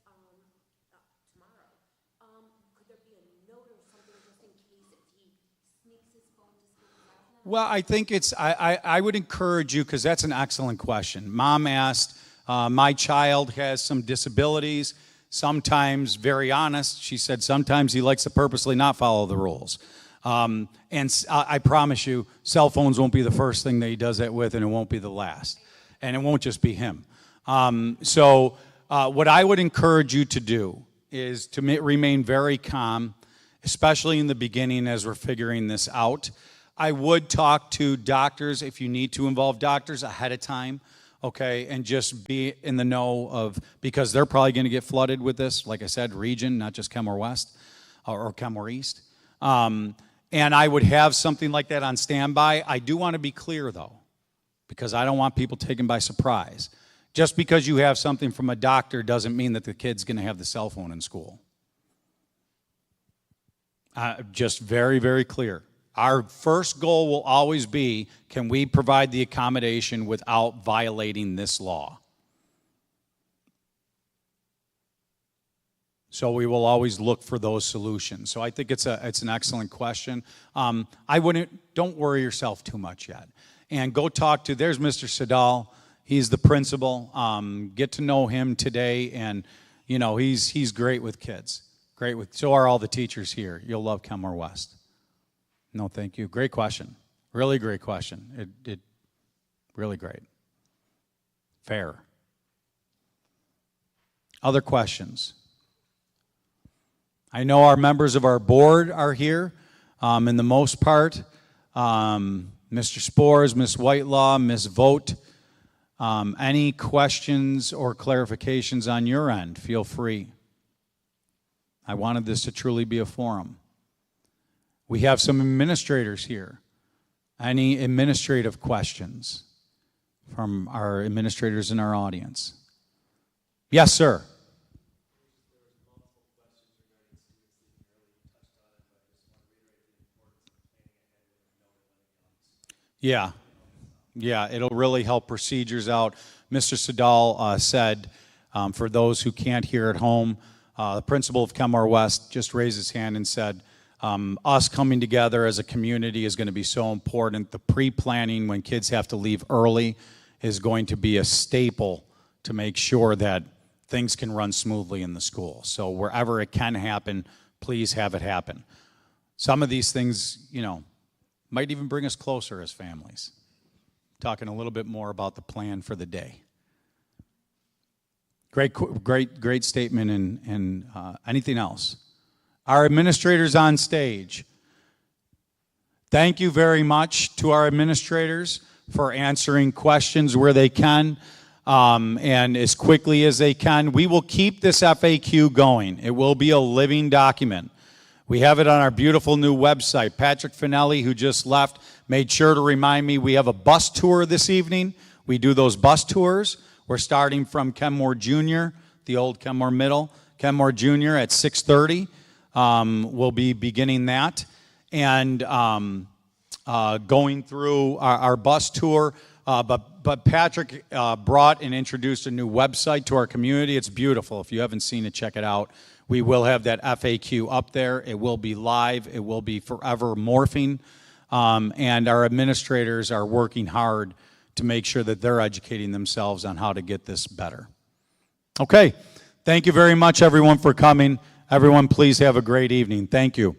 tomorrow. Could there be a note or something just in case if he sneaks his phone to school? Well, I think I would encourage you, because that's an excellent question. Mom asked, my child has some disabilities. Sometimes, very honest, she said sometimes he likes to purposely not follow the rules. I promise you, cell phones won't be the first thing that he does that with, and it won't be the last. And it won't just be him. What I would encourage you to do is to remain very calm, especially in the beginning as we're figuring this out. I would talk to doctors if you need to involve doctors ahead of time, okay, and just be in the know of, because they're probably going to get flooded with this, like I said, region, not just Kenmore West or Kenmore East. And I would have something like that on standby. I do want to be clear, though, because I don't want people taken by surprise. Just because you have something from a doctor doesn't mean that the kid's going to have the cell phone in school. Just very, very clear. Our first goal will always be, can we provide the accommodation without violating this law? So we will always look for those solutions. So I think it's an excellent question. Don't worry yourself too much yet. And go talk to, there's Mr. Sadal. He's the principal. Get to know him today, and you know, he's great with kids. So are all the teachers here. You'll love Kenmore West. No, thank you. Great question. Really great question. It really great. Fair. Other questions? I know our members of our board are here, in the most part. Mr. Spores, Ms. Whitelaw, Ms. Vogt. Any questions or clarifications on your end? Feel free. I wanted this to truly be a forum. We have some administrators here. Any administrative questions from our administrators in our audience? Yes, sir. Yeah, it'll really help procedures out. Mr. Sadal said, for those who can't hear at home, the principal of Kenmore West just raised his hand and said, us coming together as a community is going to be so important. The pre-planning when kids have to leave early is going to be a staple to make sure that things can run smoothly in the school. So wherever it can happen, please have it happen. Some of these things, you know, might even bring us closer as families. Talking a little bit more about the plan for the day. Great statement. And anything else? Our administrators on stage. Thank you very much to our administrators for answering questions where they can and as quickly as they can. We will keep this FAQ going. It will be a living document. We have it on our beautiful new website. Patrick Finelli, who just left, made sure to remind me we have a bus tour this evening. We do those bus tours. We're starting from Kenmore Junior, the old Kenmore Middle. Kenmore Junior at 6:30. We'll be beginning that. And going through our bus tour. But Patrick brought and introduced a new website to our community. It's beautiful. If you haven't seen it, check it out. We will have that FAQ up there. It will be live. It will be forever morphing. And our administrators are working hard to make sure that they're educating themselves on how to get this better. Okay. Thank you very much, everyone, for coming. Everyone, please have a great evening. Thank you.